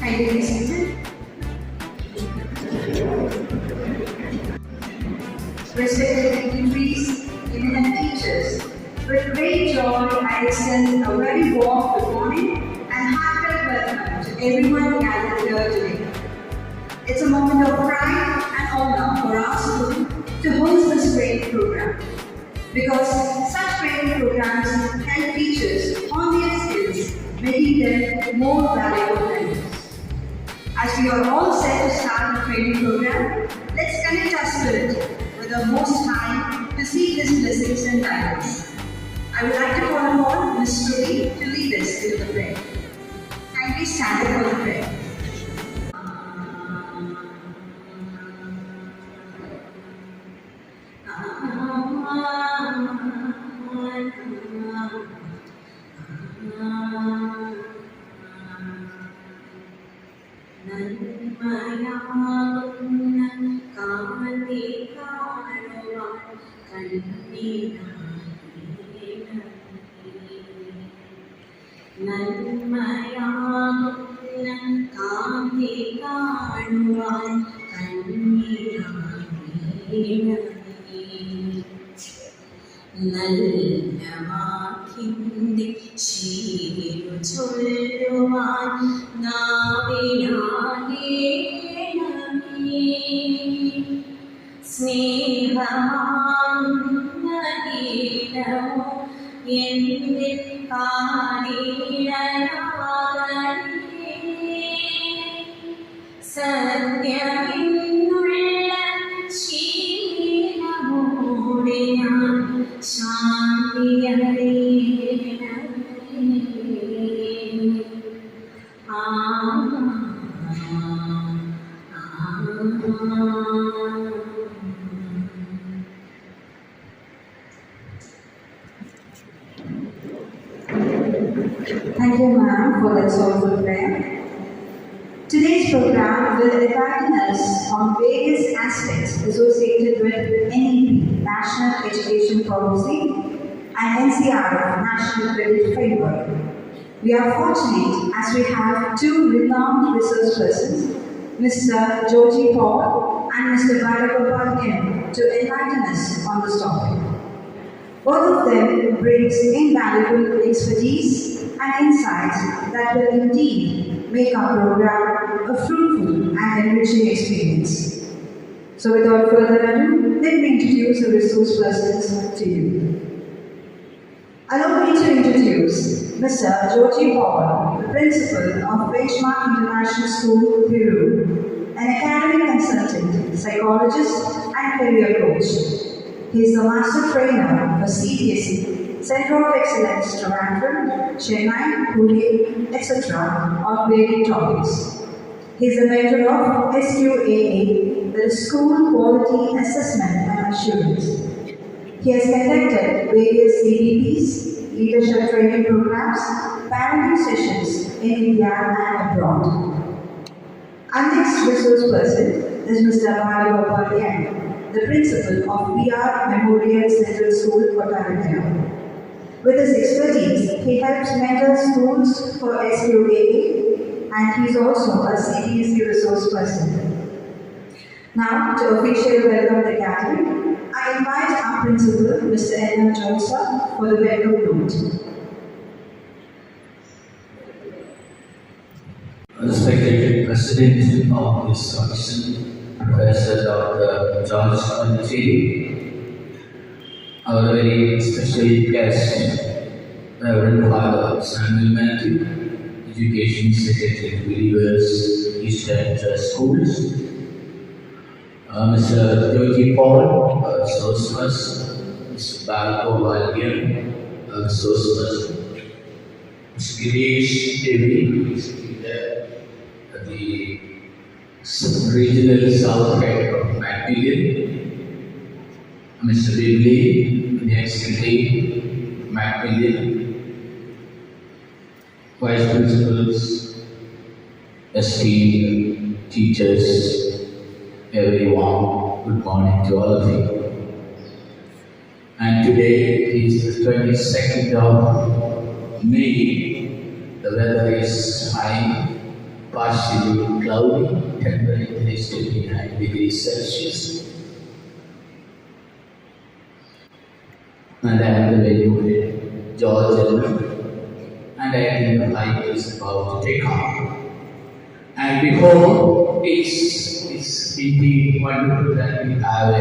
Kindly be seated. Respected dignitaries, eminent teachers, with great joy I extend a very warm good morning and heartfelt welcome to everyone gathered here today. It's a moment of pride and honor for our school to host this training program, because such training programs help teachers hone their skills, making them more valuable learners. As we are all set to start the training program, let's connect our spirit with the Most High to seek His blessings and guidance. I would like to call upon Ms. Trudy to lead us into the prayer. Kindly stand up for the prayer. Thank you, ma'am, for that soulful prayer. Today's program will enlighten us on various aspects associated with NEP, National Education Policy, and NCRF, National Credit Framework. We are fortunate as we have two renowned resource persons, Mr. Georgie Paul and Mr. Vijayagiri M, to enlighten us on this topic. Both of them brings invaluable expertise and insights that will indeed make our program a fruitful and enriching experience. So without further ado, let me introduce the resource persons to you. Allow me to introduce Mr. Georgie Paul, the principal of Benchmark International School, Peru, an academic consultant, psychologist, and career coach. He is the master trainer for CBSE, Center of Excellence, Trivandrum, Chennai, Pune, etc. on various topics. He is a mentor of SQAA, the School Quality Assessment and Assurance. He has conducted various CDPs, leadership training programs, parenting sessions in India and abroad. Our next resource person is Mr. Vijayagiri, the principal of PR Memorial Central School, Kottayam. With his expertise, he helps mentor schools for SQAA, and he is also a CBSE resource person. Now, to officially welcome the gathering, I invite our principal, Mr. Edmund Joseph, for the welcome note. Respected President of this commission, Professor Dr. George Vijayagiri, our very special guest, Reverend Father Samuel Matthew, Education Secretary to Believers Eastern Schools, Mr. Georgie Paul, resource person, Mr. Balko Valgian, resource person, Mr. Gireesh Devi, the Regional South Head of Macmillan, Mr. Bigley, the Executive, Macmillan, Vice Principals, esteemed teachers, everyone, good morning to all of you. And today is the 22nd of May. The weather is fine, partially cloudy, temperature is 29 degrees Celsius. And I am the very George and I think the flight is about to take off. And before, it's indeed wonderful that we have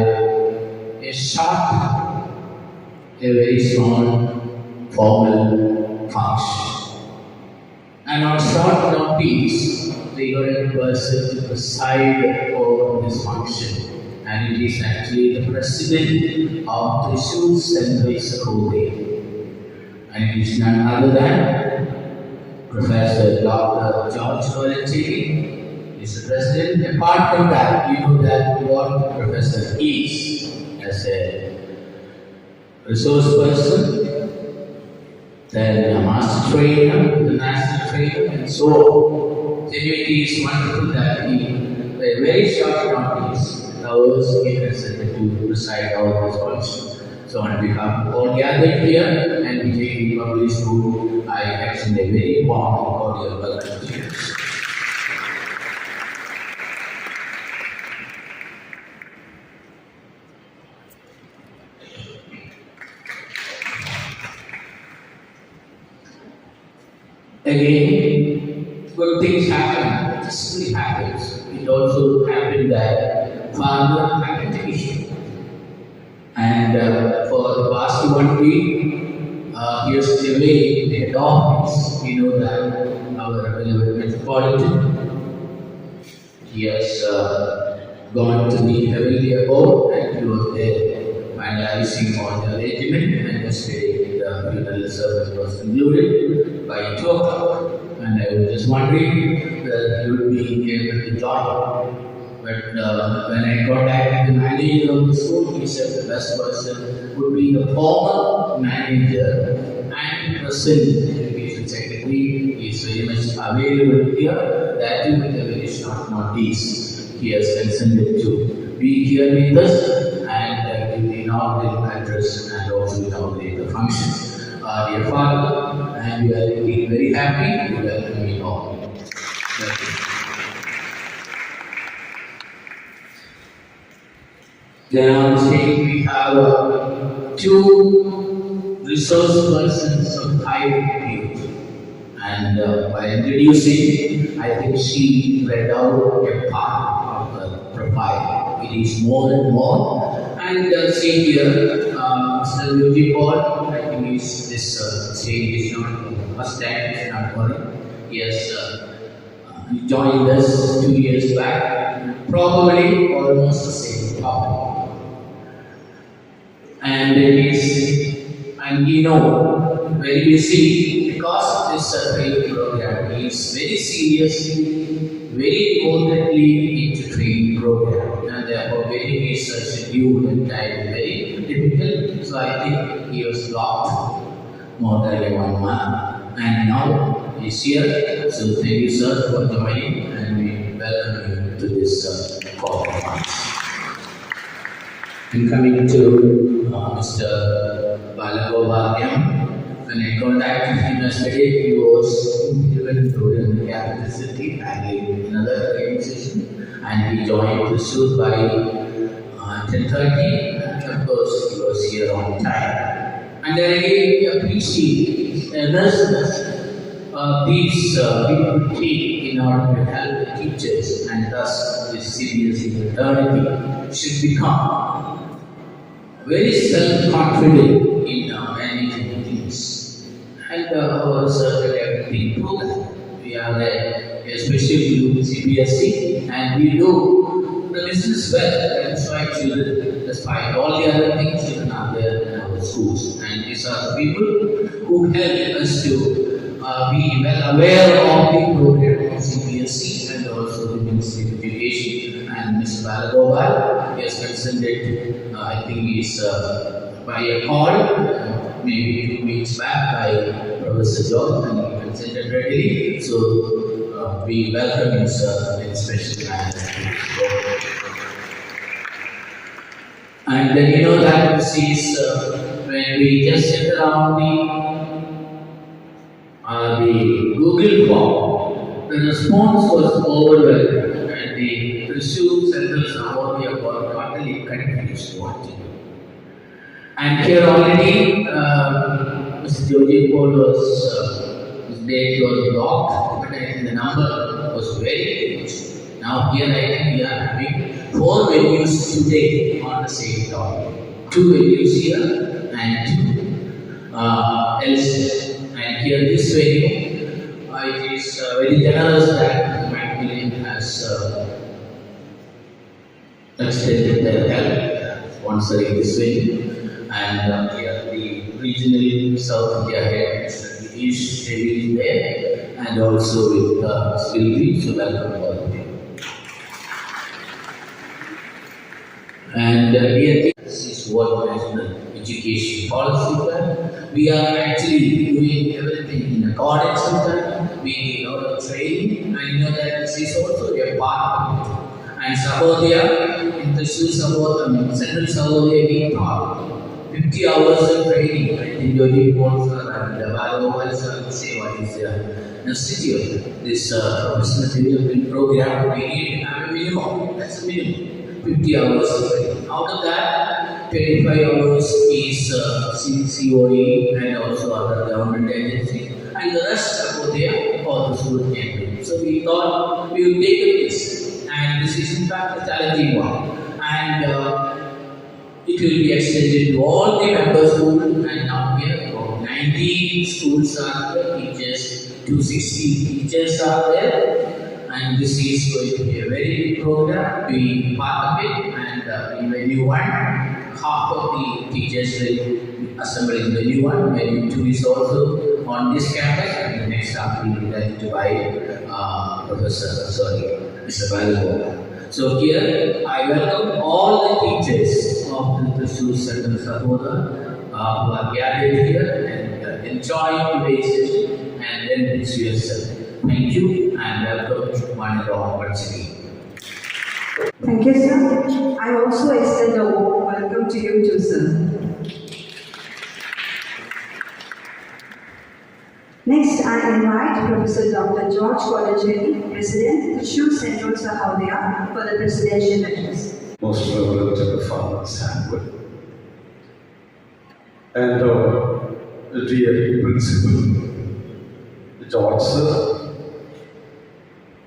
a short, a very small, formal function. And on short notice, we got a person to preside over this function. And it is actually the president of Thrissur Central School. And it is none other than Professor Dr. George Vijayagiri is the president. Apart from that, you know that what the professor is as a resource person, then a master trainer, the national trainer, and so on. So it is wonderful that he, a very short notice, allows he presented to preside over this function. So on behalf of all gathered here and Vijayagiri Public School, I extend a very warm and cordial welcome to you. Again, good things happen, it simply happens. It also happened that father had an issue. And for the past 1 week, he was away in the head office. You know that our metropolitan, he has gone to the heavenly abode and he was there finalizing all the arrangement, and yesterday the funeral service was concluded by 2 o'clock. And I was just wondering whether he would be able to join. But when I contacted the manager of the school, he said the best person would be the former manager and present education secretary. He is very much available here. That too with a very short notice. He has consented to be here with us and give the inaugural address and also inaugurate the function. Dear Father, and we are really very happy to welcome you all. Thank you. Then on the stage we have 2 resource persons of high repute. And by introducing, I think she read out a part of the profile. It is more and more. And see here, Mr. Yuji Paul, I think this stage is not first time, it's not for him. He has joined us 2 years back, probably almost the same topic. And it is, and you know, very busy because of this training program. He is very seriously, very importantly into training program, and therefore getting his schedule and time very difficult. So I think he was blocked more than 1 month, and now he's here. So thank you, sir, for joining, and we welcome you to this conference. And coming to Mr. Balagopaliam, when I contacted him yesterday, he was even in the capital city handling another organization, and he joined the shoot by 10:30, and of course he was here on time. And then again, we appreciate the earnestness these people take in order to help the teachers, and thus this CBSE fraternity should become very self-confident in managing things. And our circle everything through that. We are a special group CBSE, and we do the business well. That's why children, despite all the other things, children are there in our schools. And these are the people who help us to be well aware of the program of CBSE CBSE and also the Ministry of Education, and Mr. Balagopal. He has consented, I think he's by a call, maybe 2 weeks back by Professor George, and he consented readily. So we welcome his special class. And then you know that this is when we just sit around the Google form, the response was overwhelming, and the Thrissur Central Savonia were totally confused what to do. And here already, Mr. Joji Paul was, his date was blocked, but I think the number was very huge. Now here I think we are having 4 venues today on the same topic. 2 venues here and 2 elsewhere. And here this venue, it is very generous that Macmillan has extended their help sponsoring this venue. And here the regional South India head, Mr. East Devi is there, and also with Sylvie, so welcome all of you. And here this is what national education policy plan. We are actually doing everything in accordance with that. We need a lot of training. I know that this is also a part of it. And Sahodaya, in Thrissur Sahodaya, Central Sahodaya, we taught 50 hours of training. I think Yogi Pons and Balagopal sir say what is the necessity of this business development program. We need to have a minimum. That's a minimum. 50 hours of training. Out of that, 25 hours is COE and also other government agencies, and the rest are there for the student champion. So we thought we would take up this, and this is in fact a challenging one. And it will be extended to all the member schools, and now here about 90 schools are there, teachers, 260 teachers are there. And this is going to be a very big program. We part of it, and in the new one, half of the teachers will assemble in the new one. Maybe 2 is also on this campus, and the next half will be led by Mr. Balagopal. So here I welcome all the teachers of the Thrissur Central Sahodaya who are gathered here and enjoy today's session and then this year's session. Thank you and welcome one and all once again. Thank you, sir. I also extend a warm welcome to you too, sir. Next, I invite Professor Dr. George Vijayagiri, President, Thrissur Central Sahodaya, for the presidential address. Most reverend Father Samuel, and the dear Principal George Sir,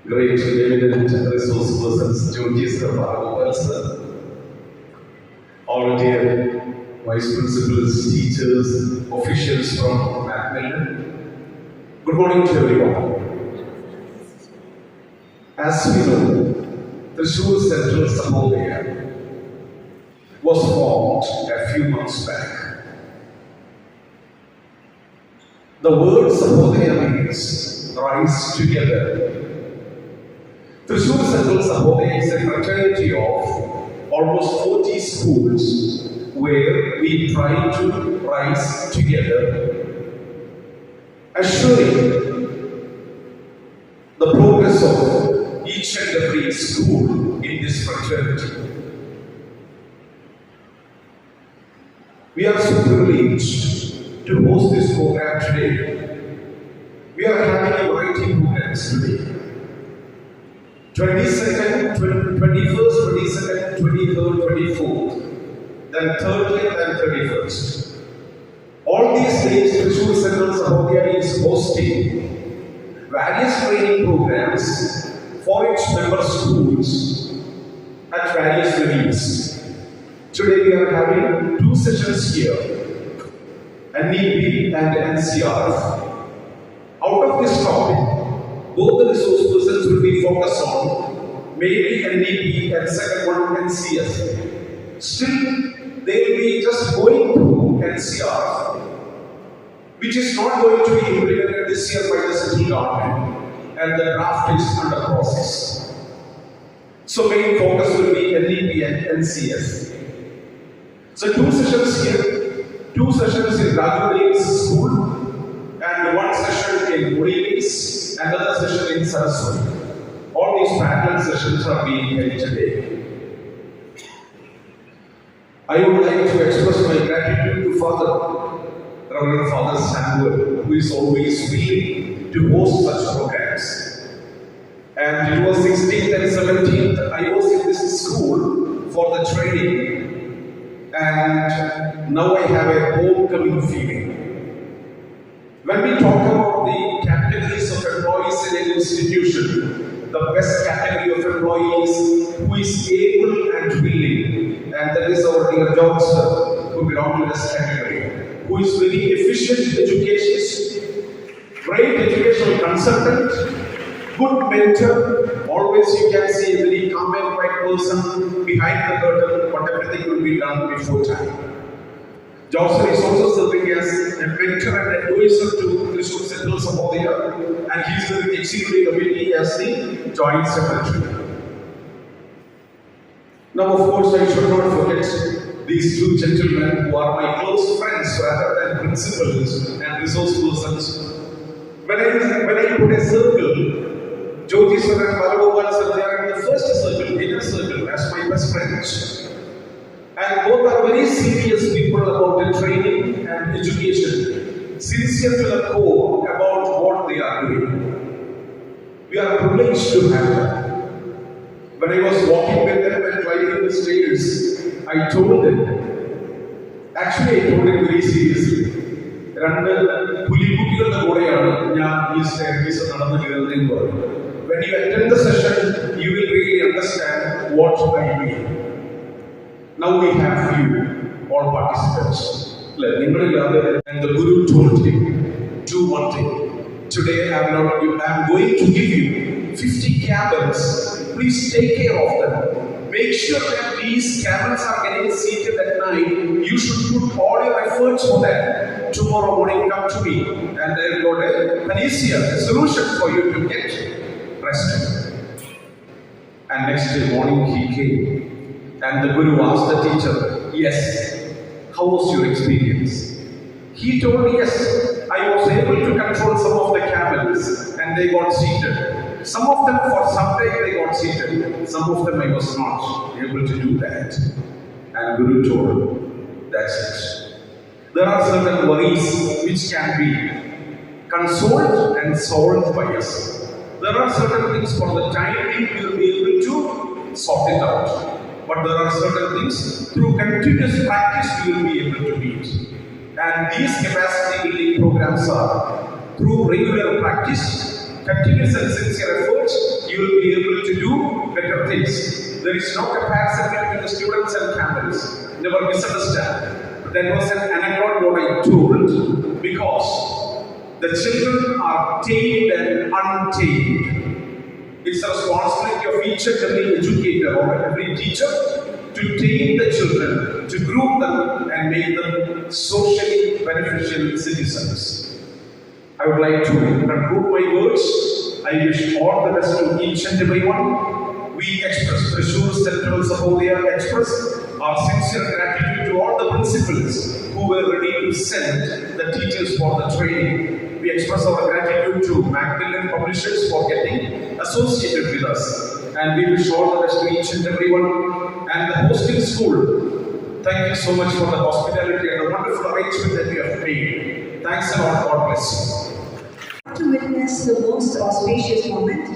great eminent resource persons, Joji Sir, Balagopal Sir, all dear Vice Principals, teachers, officials from Macmillan. Good morning to everyone. As we know, Thrissur Central Sahodaya was formed a few months back. The word Sahodaya means rise together. Thrissur Central Sahodaya is a fraternity of almost 40 schools where we try to rise together, assuring the progress of each and every school in this fraternity. We are so privileged to host this program today. We are having a variety of programs today. 22nd, 21st, 22nd, 23rd, 24th, then 30th and 31st. All these days, Thrissur Central Sahodaya is hosting various training programs for its member schools at various venues. Today we are having 2 sessions here, NEP and NCRF. Out of this topic, both the resource persons will be focused on mainly NEP and second one NCS. Still, they will be just going through NCRF, which is not going to be implemented this year by the central government. and the draft is under process. So main focus will be LEP and NCS. So 2 sessions here, 2 sessions in Rajudale's school, and 1 session in Muri's, another session in Saraswati. All these parallel sessions are being held today. I would like to express my gratitude to Reverend Father Samuel, who is always willing to host such programs. And it was 16th and 17th, I was in this school for the training, and now I have a homecoming feeling. When we talk about the categories of employees in an institution, the best category of employees who is able and willing, and that is our dear George sir, who belongs to this category, who is very efficient educationist, great educational consultant, good mentor. Always you can see a very calm and quiet person behind the curtain, but everything will be done before time. Johnson is also serving as a mentor and advisor to Thrissur Central Sahodaya, and he is the executive committee as the joint secretary. Now, of course, I should not forget these 2 gentlemen who are my close friends rather than principals and resource persons. When I put a circle, Jyoti sir and Balagopal sir, they are in the first circle, inner circle, as my best friends. And both are very serious people about the training and education, sincere to the core about what they are doing. We are privileged to have them. When I was walking with them and climbing the stairs, I told them, actually I told them very seriously, when you attend the session, you will really understand what I mean. Now we have you, all participants. And the Guru told him, do one thing. Today I am going to give you 50 camels. Please take care of them. Make sure that these camels are getting seated at night. You should put all your efforts for them. Tomorrow morning come to me and I've got a panacea, a solution for you to get rested. And next day morning he came. And the Guru asked the teacher, yes, how was your experience? He told me, yes, I was able to control some of the camels and they got seated. Some of them for some time they got seated. Some of them I was not able to do that. And Guru told, that's it. There are certain worries which can be consoled and solved by us. There are certain things for the time being we will be able to sort it out. But there are certain things through continuous practice you will be able to meet. And these capacity building programs are through regular practice, continuous and sincere efforts, you will be able to do better things. There is no comparison between the students and camels. Never misunderstand. That was an anecdote what I told because the children are tamed and untamed. It's the responsibility of each and every educator or every teacher to tame the children, to groom them and make them socially beneficial citizens. I would like to conclude my words. I wish all the best to each and everyone. We express, Thrissur Central Sahodaya express our sincere gratitude to all the principals who were ready to send the teachers for the training. We express our gratitude to Macmillan Publishers for getting associated with us. And we wish all the best to each and everyone. And the hosting school, thank you so much for the hospitality and the wonderful arrangement that you have made. Thanks a lot. God bless you. To witness the most auspicious moment,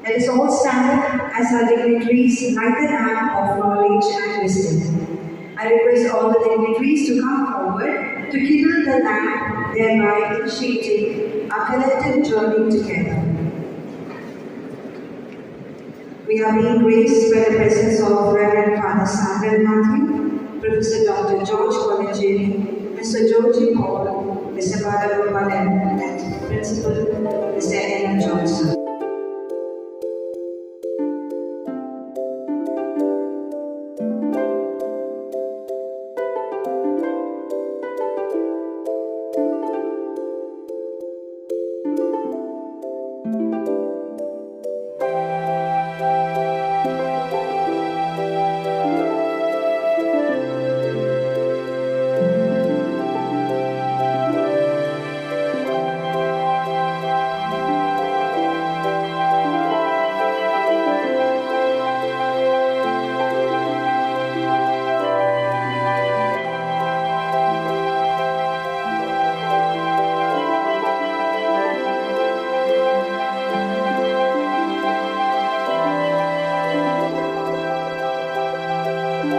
let us all stand as our dignitaries light the lamp of knowledge and wisdom. I request all the dignitaries to come forward to kindle the lamp, thereby initiating our collective journey together. We are being graced by the presence of Reverend Father Samuel Matthew, Professor Dr. George Vijayagiri, Mr. Georgie Paul, Mr. Balagopal, and Principal Mr. N. Johnson. Now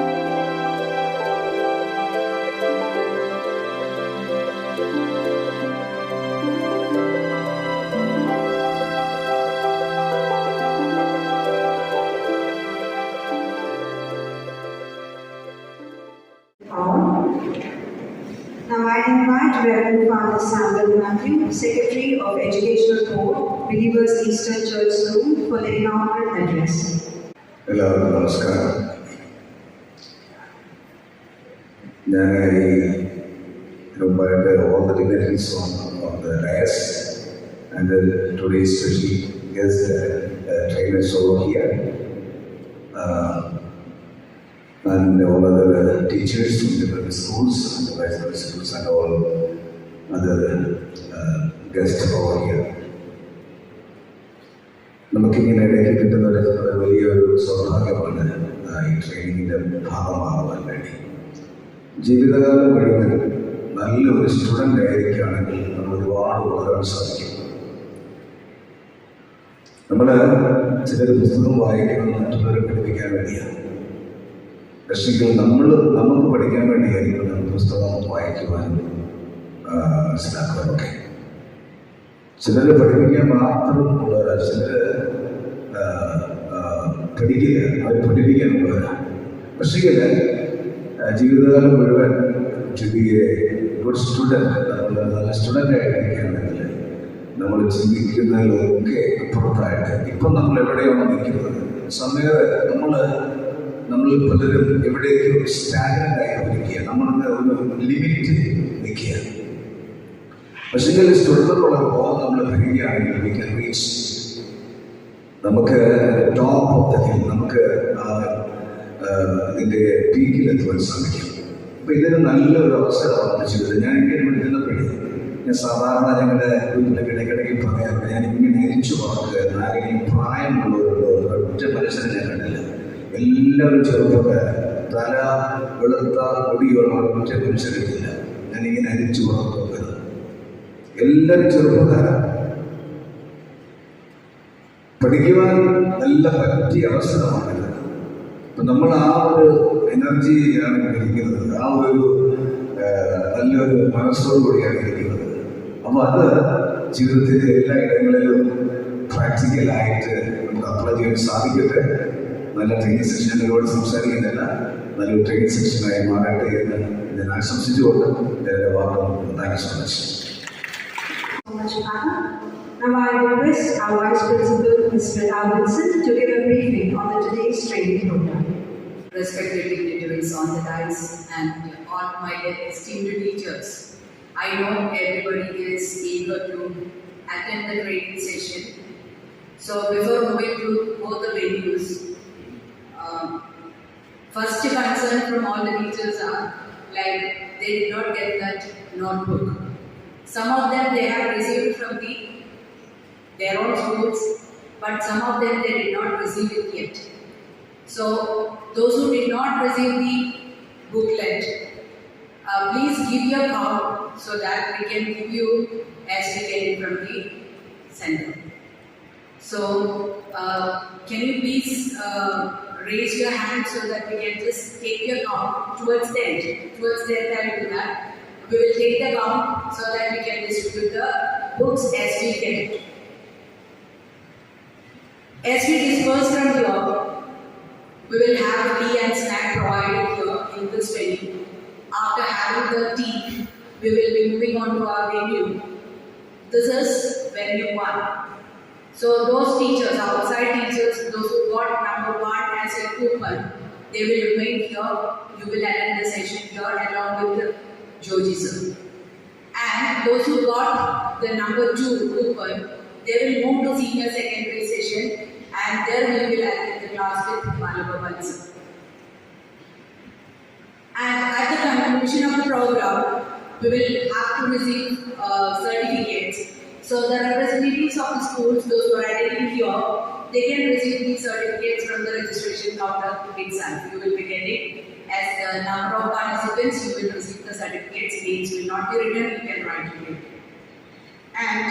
I invite Reverend Father Samuel Matthew, Secretary of Educational Board, Believers Eastern Church School, for the inaugural address. എല്ലാവർക്കും നമസ്കാരം. ഞാൻ മുമ്പായിട്ട് all the dignitaries on the dais and today's special guest trainers over here and all other teachers from different schools and the vice principals and all other guests over here. നമുക്കിങ്ങനെ ഇടയ്ക്ക് കിട്ടുന്ന വലിയൊരു സൗഭാഗ്യമാണ് ഈ ട്രെയിനിങ്ങിൻ്റെ ഭാഗമാകുവാൻ വേണ്ടി. ജീവിതകാലം മുഴുവൻ നല്ലൊരു സ്റ്റുഡൻ്റ് ആയിരിക്കുകയാണെങ്കിൽ നമ്മൾ ഒരുപാട് വളരാൻ സാധിക്കും. നമ്മൾ ചിലർ പുസ്തകം വായിക്കണം മറ്റുള്ളവരെ പഠിപ്പിക്കാൻ വേണ്ടിയാണ്. പക്ഷേ നമുക്ക് പഠിക്കാൻ വേണ്ടിയായിരിക്കും നമ്മൾ പുസ്തകം വായിക്കുവാനും മനസ്സിലാക്കുവാനൊക്കെ. ചിലർ പഠിപ്പിക്കാൻ മാത്രം ഉള്ളവരാണ്, ചിലർ പഠിക്കില്ല, അവർ പഠിപ്പിക്കാൻ ഉള്ളവരാണ്. പക്ഷേ ജീവിതകാലം മുഴുവൻ ഗുഡ് സ്റ്റുഡൻറ്റ്, നമ്മൾ നല്ല സ്റ്റുഡൻ്റായിട്ടിരിക്കുകയാണെങ്കിൽ നമ്മൾ ചിന്തിക്കുന്നതിലൊക്കെ അപ്പുറത്തായിട്ട് ഇപ്പം നമ്മൾ എവിടെയാണ് നിൽക്കുന്നത്. നമ്മൾ പലരും എവിടെയൊക്കെ സ്റ്റാഗ്നൻ്റായി ഇരിക്കുക, നമ്മളുടെ ഒരു ലിമിറ്റ് നിൽക്കുക. പക്ഷേ സ്റ്റുഡൻറ്റുള്ള പോകാൻ നമ്മൾ വരികയാണെങ്കിൽ വി ക്യാൻ റീച്ച്, നമുക്ക് ടോപ്പ് ഓഫ് ദ ഹിൽ, നമുക്ക് ഇതിൻ്റെ പീക്കിലെത്തുവാൻ സാധിക്കും. അപ്പോൾ ഇതിന് നല്ലൊരു അവസരമാണ് ചെയ്തത്. ഞാൻ ഇങ്ങനെ വിളിക്കുന്നപ്പോഴേ ഞാൻ സാധാരണ ഞങ്ങളുടെ വീട്ടിലൊക്കെ ഇടയ്ക്കിടയ്ക്ക് പറയാറുണ്ട്, ഞാൻ ഇങ്ങനെ അരിച്ചു വളർത്തുകയായിരുന്നു. ആരെങ്കിലും പ്രായമുള്ളവരുണ്ടോ ഒറ്റ മനുഷ്യനെ ഞാൻ കണ്ടില്ല. എല്ലാവരും ചെറുപ്പക്കാർ, തല വെളുത്ത മുടിയുള്ള ഒറ്റ മനുഷ്യരില്ല. ഞാനിങ്ങനെ അരിച്ചു വളർത്തുകയാണ്. എല്ലാവരും ചെറുപ്പക്കാരാണ്. പഠിക്കുവാൻ നല്ല പറ്റിയ അവസരമാണിത്. അപ്പം നമ്മൾ ആ ഒരു എനർജിയാണ് ഇരിക്കുന്നത്, ആ ഒരു നല്ലൊരു മനസ്സോടുകൂടിയാണ് ഇരിക്കുന്നത്. അപ്പോൾ അത് ജീവിതത്തിൻ്റെ എല്ലാ ഇടങ്ങളിലും പ്രാക്ടിക്കലായിട്ട് നമുക്ക് അപ്ലൈ ചെയ്യാൻ സാധിക്കട്ടെ. നല്ല ട്രെയിനിങ് സെക്ഷൻ, ഒരുപാട് സംസാരിക്കുന്നില്ല, നല്ലൊരു ട്രെയിനിങ് സെക്ഷനായി മാറട്ടെ എന്ന് ഞാൻ ആശംസിച്ചുകൊണ്ട് എൻ്റെ വാക്കും. Thank you so much. Now I request our Vice Principal, Mr. Alvinson, to give a briefing on the today's training program. Respected dignitaries on the dais and all my esteemed teachers, I know everybody is eager to attend the training session. So before moving to both the venues, first concern from all the teachers are like they did not get that notebook. Some of them they have received from their own schools, but some of them they did not receive it yet. So those who did not receive the booklet, please give your count so that we can give you as we get it from the center. So can you please raise your hand so that we can just take your count towards the end. Towards the end I will do that. We will take the count so that we can distribute the books as we get it. As we disperse from here, we will have tea and snack provided here in this venue. After having the tea, we will be moving on to our venue. This is venue 1. So those teachers, outside teachers, those who got number 1 as a coupon, they will remain here. You will attend the session here along with Joji sir. And those who got the number 2 coupon, they will move to senior secondary session, and there we will attend the class with Malababal sir. And at the conclusion of the program, we will have to receive certificates. So the representatives of the schools, those who are attending here, they can receive these certificates from the registration counter itself. You will be getting, as the number of participants, you will receive the certificates. Names will not be written, you can write it. And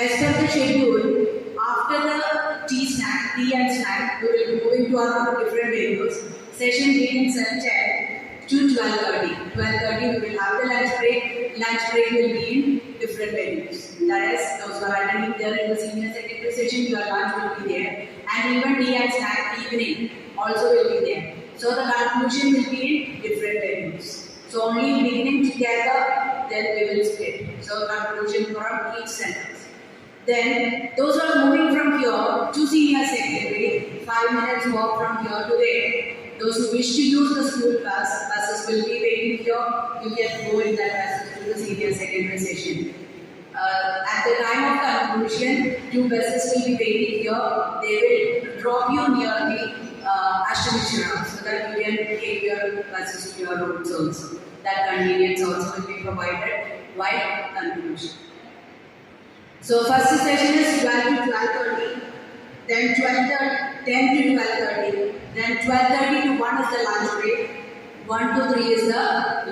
as per the schedule, after the tea and snack, we will be moving to our different venues. session begins at 10 to 12:30. 12:30 we will have the lunch break. Lunch break will be in different venues. That is, those who are attending there in the senior secondary session, your lunch will be there. And even tea and snack evening also will be there. So the conclusion will be in different venues. So only beginning together, then we will split. So conclusion from each center. Then those who are moving from here to senior secondary, 5 minutes walk from here to there. Those who wish to use the school buses will be waiting here. You can go in that buses to the senior secondary session. At the time of conclusion, 2 buses will be waiting here. They will drop you near the Ashtamishra so that you can take your buses to your roads also. That convenience also will be provided while conclusion. So first session is 12 to 12:30, then 10 to 12:30, then 12:30 to 1 is the lunch break, 1 to 3 is the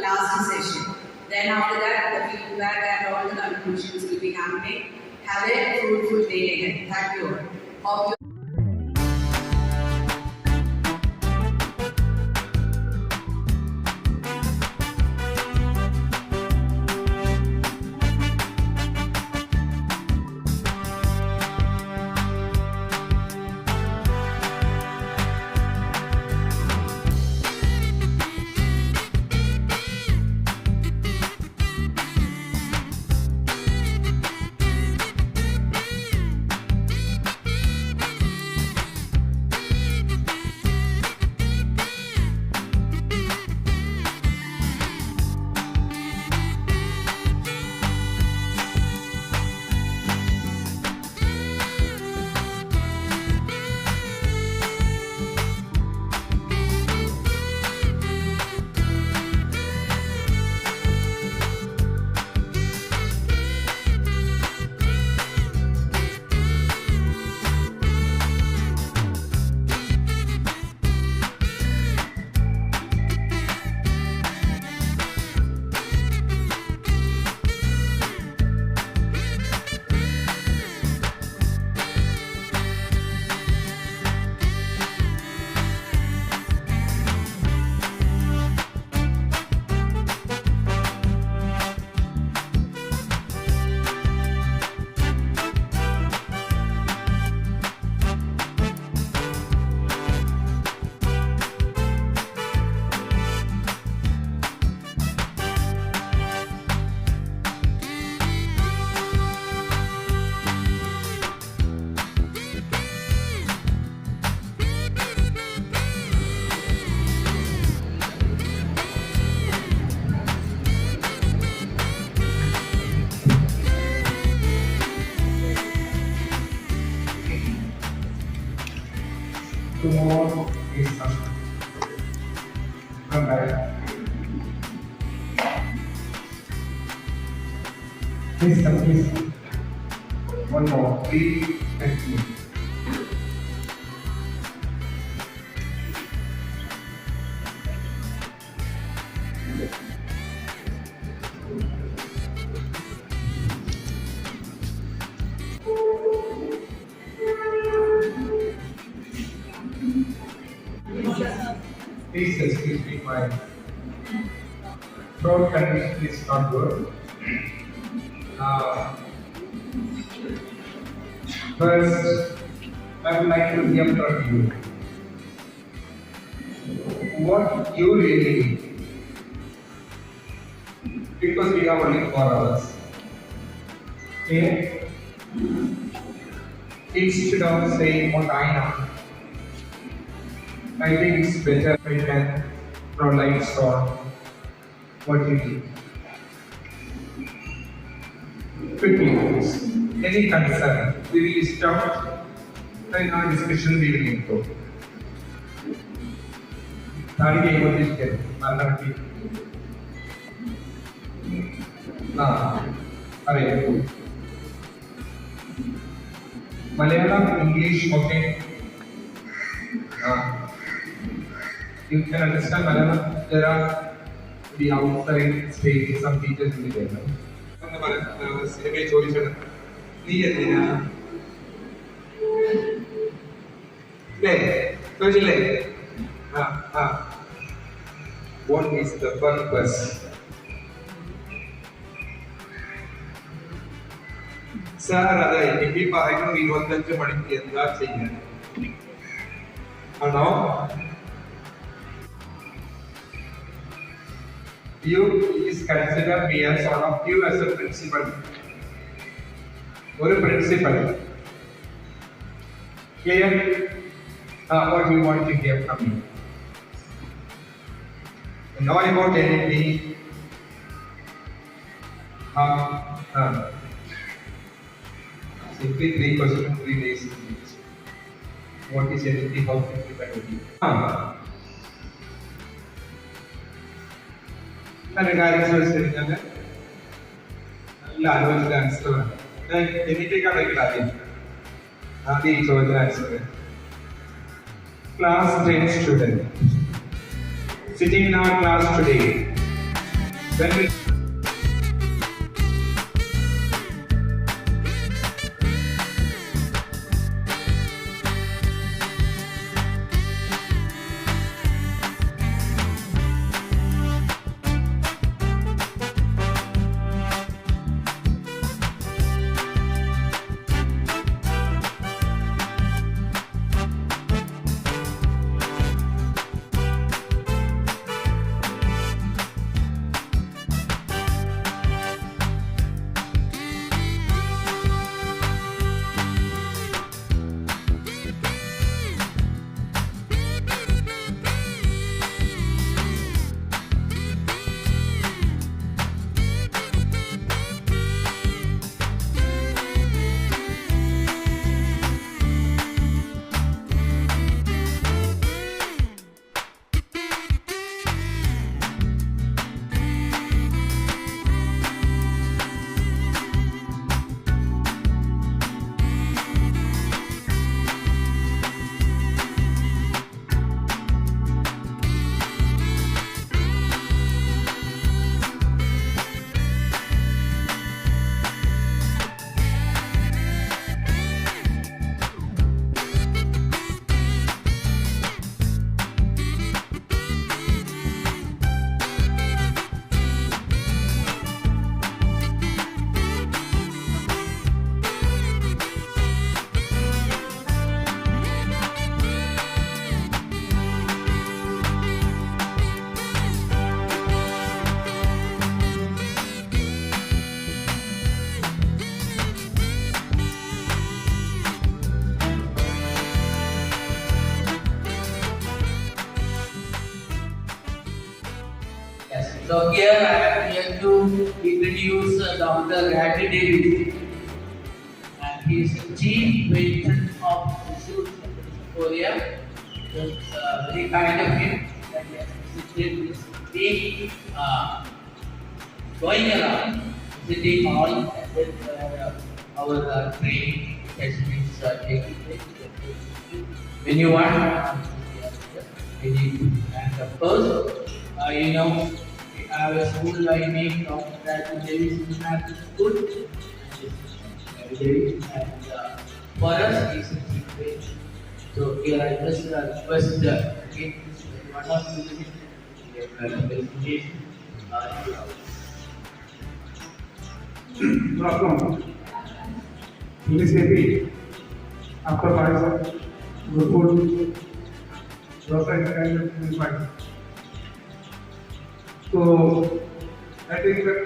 last session. Then after that, the feedback and all the conclusions will be happening. Have a fruitful day ahead. Thank you all. Hope you tomorrow is Sunday. Come back. Please. One more. Please and me. Please excuse me, my throat condition is not good. First, I would like to hear from you what you really need, because we have only 4 hours. Okay? Instead of saying what I know, I think it's better if I can throw lights on what you need. Quickly, please. Any concern? We will start and our discussion we will improve. Malayalam, English, okay. You can understand Malayalam. There are the outside stage, some teachers will be there. What is the purpose? Sir, അതെ എനിക്ക് പറയുന്നു 25 മണിക്ക് എന്താ ചെയ്യുന്നത് ആണോ? You please consider me as one of you as a principal. Or a principal. Clear? What you want to hear from me? Know about anything? Simply 3 questions, 3 days. What is anything? How independently? നല്ല കാര്യം ചോദിച്ചിരിക്കുന്നത് നല്ല ആലോചിച്ച ആൻസറാണ്. എനിക്കേക്കാൾ ആദ്യം ഈ ചോദ്യത്തിന് answer. Class 10 student sitting in our class today. When we So here I am here to introduce Dr. Randy Davis, and he is the Chief Patron of Institute Korea. It's very kind of him that he has visited this big going around, visiting all with our training sessions taking place. When you want, and of course, you know. I have a school by name Dr. Randy Davis International School, and for us it's a secret. So here I just request again one or two minutes presentation. Good afternoon. Please happy after 5 hours. Good food. Doctor is fine. So I think that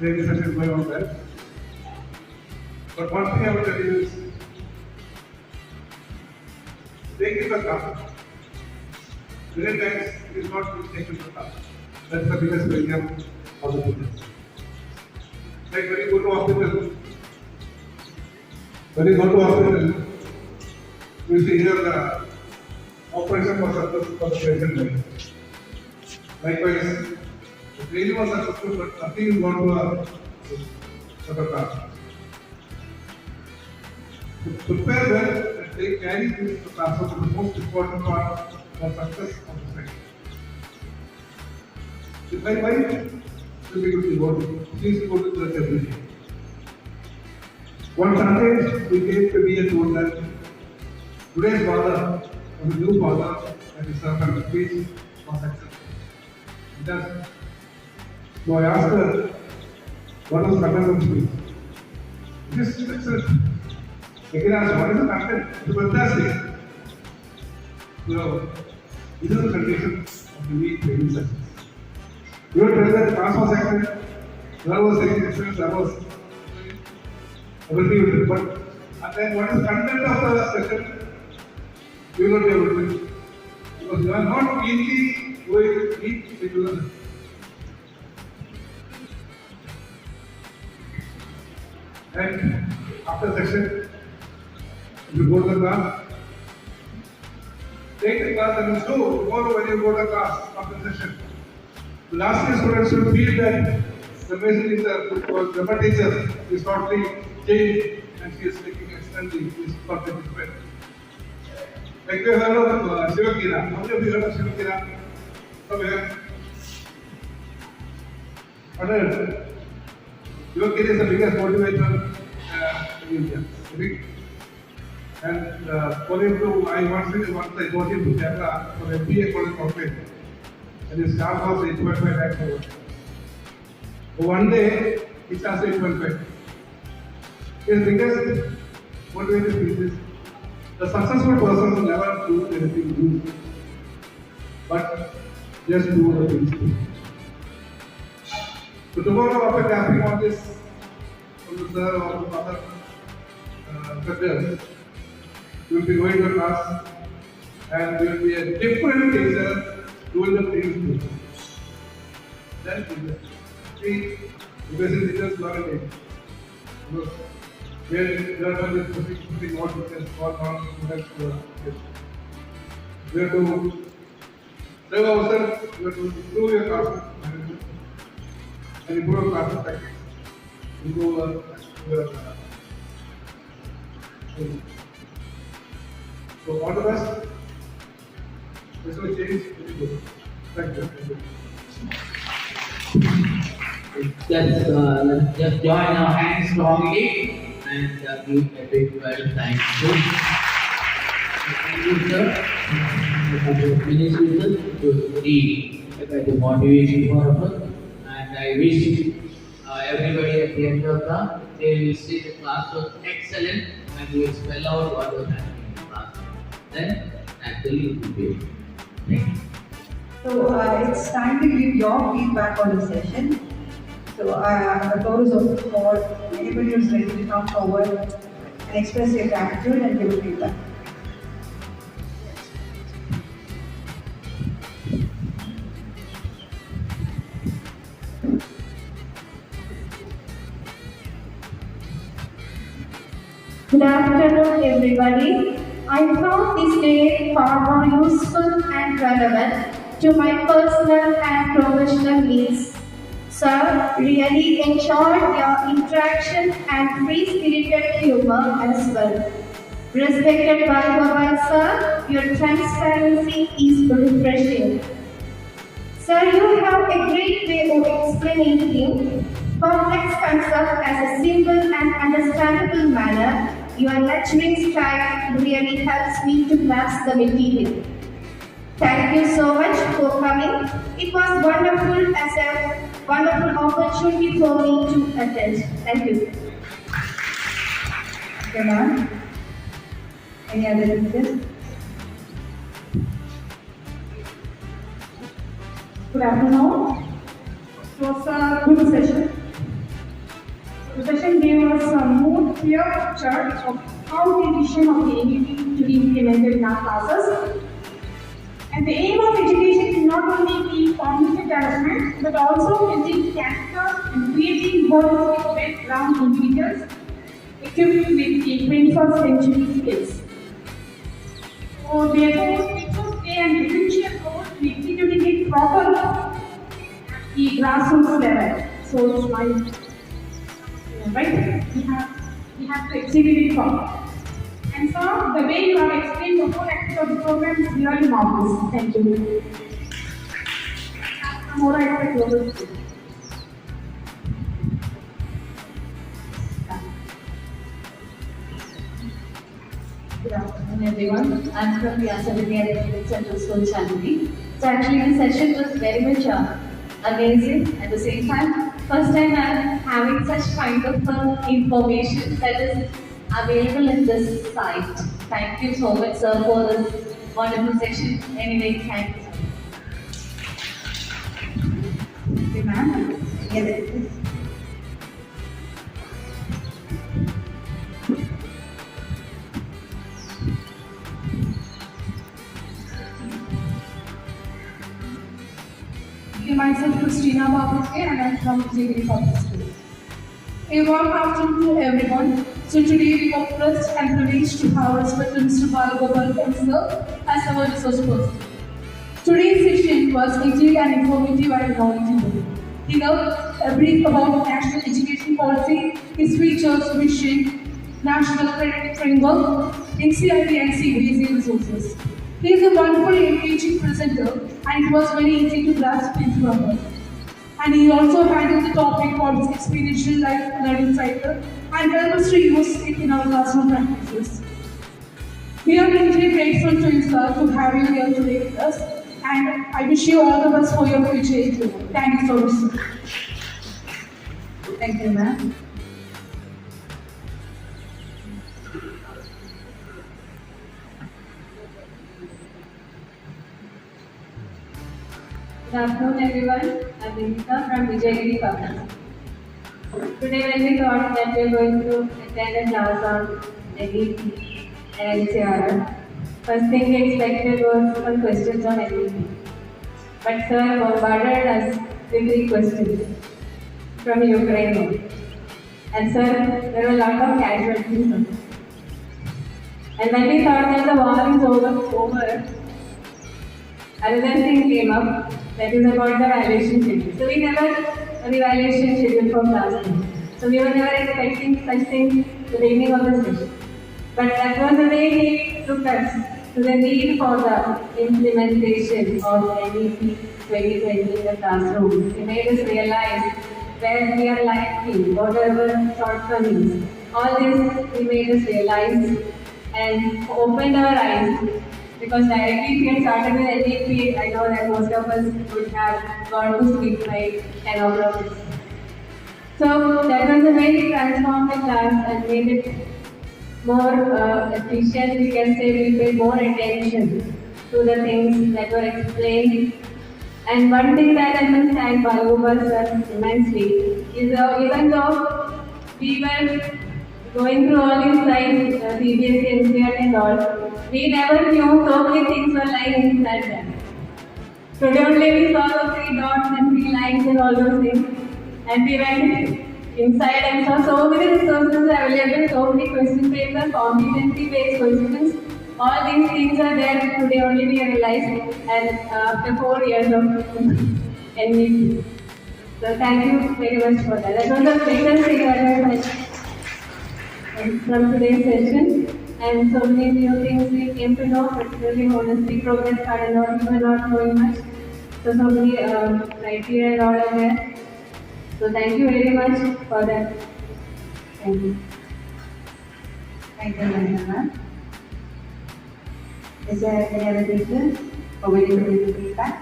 the research is going on well. But one thing I will tell you is, taking the class, many times it is not taking the class. That's the biggest failure of the students. Like when you go to hospital, you see here the operation was successful for the patient. Likewise, the training was successful, but nothing is going to a class. To prepare well and take carry things to classroom is the most important part for success of the study. If my wife will be good to go, please go to church every day. One Sunday we came to be told that today's father was a new father and his servant please was accepted. Just so I asked her, what was the content of the speech? This is excellent. Again, I asked, what is the content? It's fantastic. So, this is the condition of the week training sessions. You will tell that class was excellent, there was excellent, there was everything, but and then what is the content of the session? You will not be able to, because you are not really going deep into the. And after session, you go to the class, take the class and go tomorrow when you go to the class after session. The last year students should feel that the message is a grammar teacher is totally changed and she is taking extending this perfect way. Like we heard of Vijayagiri. How many of you heard of Vijayagiri? Come here. Vijayagiri is the biggest motivator in India. And for him to, once I got him to Kerala for MBA college corporate, and his staff was 8.5 lakhs over. One day, he charged 8.5. His biggest motivator is the successful person will never do anything good, but just do the things. So tomorrow, after tapping on this from the sir or from other instructors, you will be going to class and you will be a different teacher doing the things too. Then see, because it is just not a day. Because there are just putting what we can call on students to we have to save ourselves, we have to improve your class management and improve your class tactics, improve your so all the best. This will change very good. Thank you. Just join our hands strongly and give a big thank you. Thank you, sir. Finish with to read about the motivation for us. And I wish everybody at the end of the they will see the class was excellent and you will spell out what was happening in the class. Then actually it will be. Thank you. So it's time to give your feedback on the session. So the floor is open for anybody who's ready to come forward and express your gratitude and give feedback. Good afternoon, everybody. I found this day far more useful and relevant to my personal and professional needs. Sir, really enjoyed your interaction and free-spirited humor as well. Respected Bhagavan sir, your transparency is refreshing. Sir, you have a great way of explaining complex concepts as a simple and understandable manner. Your lecturing style really helps me to grasp the material. Thank you so much for coming. It was wonderful as a wonderful opportunity for me to attend. Thank you. Okay, ma'am. Any other questions? Good afternoon. It was a good session. The session gave us a more clear picture of how the vision of the NUP to be implemented in our classes. And the aim of education is not only the cognitive development, but also building character and creating world well-rounded individuals equipped with the 21st century skills. So therefore, it should play an essential role in executing it properly at the grassroots level. So it's my right? We have to execute it properly. And so, the way you have explained the whole aspect of the program is really marvelous. Thank you. Some more aspect of it. Good afternoon. afternoon, everyone. I'm from the Assembly and Central School Chandni. So actually, the session was very much amazing. At the same time, first time I'm having such kind of information that is available in this site. Thank you so much, sir, for this wonderful session. Anyway, thank you. Okay, ma'am. Yes. Myself, Christina Babuke, and I'm from Vijayagiri Public School. A warm afternoon to everyone. So today we are blessed and privileged to have respected Mr. Balagopal sir as our resource person. Today's session was detailed and informative and knowledgeable. He gave a brief about national education policy, its features, mission, national credit framework, NCERT and CBSE resources. He is a wonderful engaging presenter and it was very easy to grasp his purpose. And he also handled the topic called experiential life learning cycle and helped us to use it in our classroom practices. We are really grateful to you, sir, to have you here today with us, and I wish you all the best for your future. Thank you so much, sir. Thank you, ma'am. Good afternoon, everyone. I'm Vinita from Vijayagiri Public. Today, when we thought that we are going to attend a class on NEP and NCR, first thing we expected was some questions on NEP. But sir bombarded us with 3 questions from Ukraine. And sir, there were a lot of casualties. And when we thought that the war is over, another thing came up, that is about the evaluation schedule. So we never an evaluation schedule for classroom. So we were never expecting such things at the beginning of the session. But that was the way he took us to the need for the implementation of NEP 2020 in the classroom. He made us realize where we are lacking, what are the shortcomings. All this he made us realize and opened our eyes. Because directly if we had started with NEP, I know that most of us would have gone to sleep by 10 o'clock. So that was the way we transformed the class and made it more efficient. We can say we paid more attention to the things that were explained. And one thing that I must thank Balagopal sir immensely is even though we were going through all these slides, CBSE, NCERT and all, we never knew so many things were lying inside them. Today only we saw the 3 dots and 3 lines and all those things. And we went inside and saw so many resources available, so many question papers, competency-based questions. All these things are there today only we realized, and after 4 years of NEP. So thank you very much for that. That was the greatest thing that I had from today's session. And so many new things we came to know, particularly holistic progress card and all, we were not knowing much. So many criteria and all are there. So thank you very much for that. Thank you. Thank you, ma'am. Is there any other teachers or waiting for you to feedback?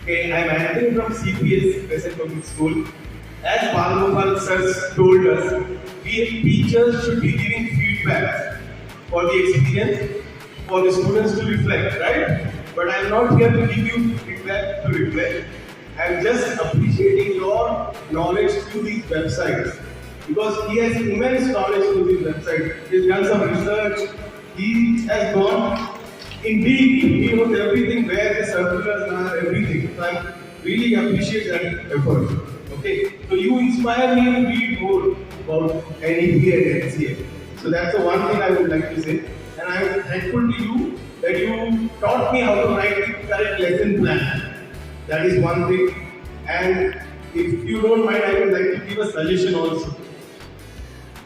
Okay, I'm Anthony from CBSE Present Public School. As Balagopal sir told us, we teachers should be giving feedback for the experience, for the students to reflect, right? But I'm not here to give you feedback to reflect. I'm just appreciating your knowledge through these websites. Because he has immense knowledge through these websites. He's done some research. He has gone in deep. He knows everything, where the circulars are, everything. So I really appreciate that effort. Okay, so you inspire me to read more about NEP and NCA. So that's the one thing I would like to say. And I am thankful to you that you taught me how to write the correct lesson plan. That is one thing. And if you don't mind, I would like to give a suggestion also.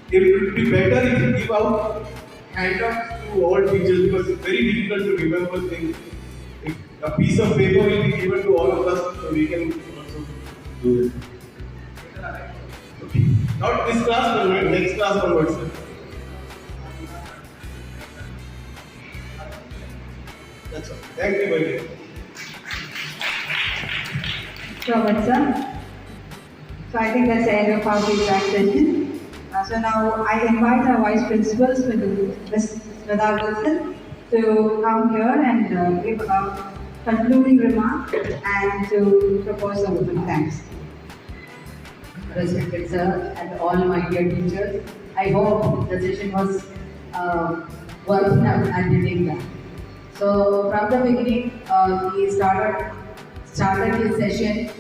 It would be better if you give out handouts to all teachers because it's very difficult to remember things. If a piece of paper will be given to all of us, so we can also do it. Not this class, but next class onwards. That's all. Thank you very much. So much, sir. So I think that's the end of our feedback session. So now I invite our vice principals, Ms. Vijayagiri, to come here and give a concluding remark and to propose a vote of thanks. Respected sir and all my dear teachers, I hope the session was worth attending that. So from the beginning, he started his session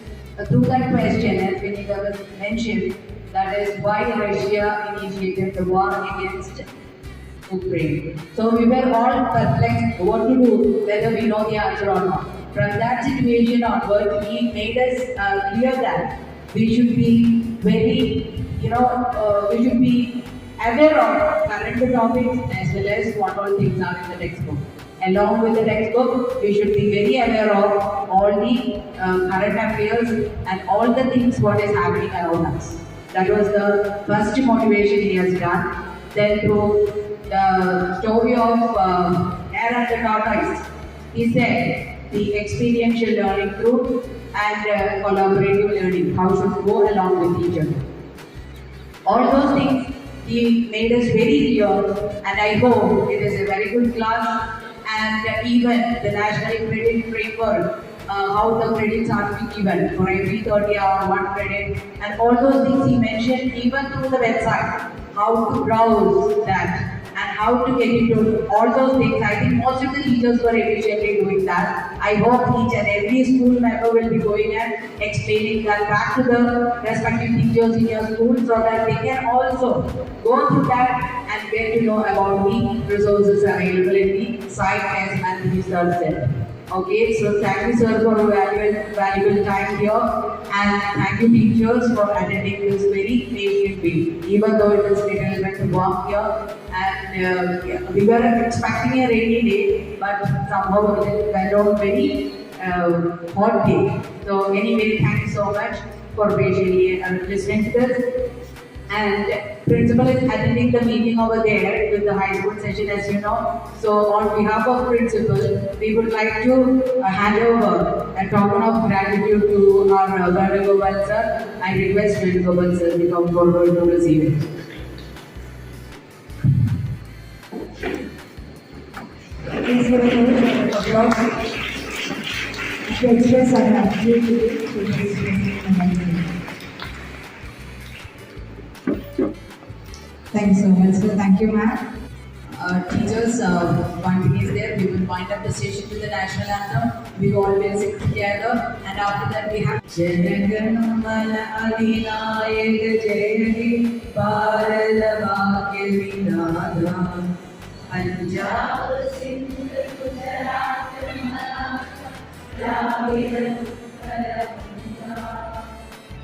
through that question, as Vinita was mentioned, that is why Russia initiated the war against Ukraine. So we were all perplexed what to do, whether we know the answer or not. From that situation onward, he made us clear that we should be very, we should be aware of current topics as well as what all things are in the textbook. Along with the textbook, we should be very aware of all the current affairs and all the things what is happening around us. That was the first motivation he has done. Then through the story of Air and the Tortoise, he said the experiential learning through and collaborative learning, how should go along with each other. All those things he made us very clear, and I hope it is a very good class. And even the national credit framework, how the credits are to be given for every 30 hour, 1 credit, and all those things he mentioned, even through the website, how to browse that and how to get into all those things. I think most of the teachers were efficiently doing that. I hope each and every school member will be going and explaining that back to the respective teachers in your school so that they can also go through that and get to know about the resources available in the site as Anthony sir said. Okay, so thank you sir for valuable time here, and thank you teachers for attending this very patiently, even though it is little bit warm here, and we were expecting a rainy day, but somehow it went on very hot day. So anyway, thank you so much for patiently listening to this. And principal is attending the meeting over there with the high school session, as you know. So on behalf of principal, we would like to hand over a token of gratitude to our Vijayagiri sir. I request Vijayagiri sir to come forward to receive it. Please give a round of applause to express our gratitude to his president. Thank you so much, sir. Thank you, ma'am. Teachers, one thing is there, we will wind up the session with the national anthem. We always sing together, and after that we have Janaganamana Adinayak Jayati Bharata Bhagya Vinada Punjab Sindh Gujarat Mara Dravid Uttara Punjab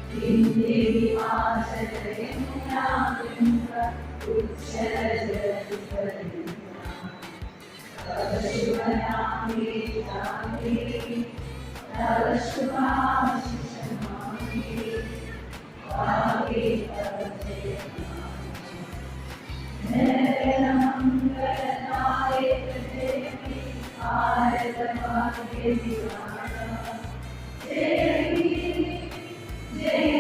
Hindi Himachal Yamuna Ganga Uttara Shivanami Jami Navashvami Shamami Bhagi Pate Naranam Garanai Devi Bharata Bhagya Vinada Devi Devi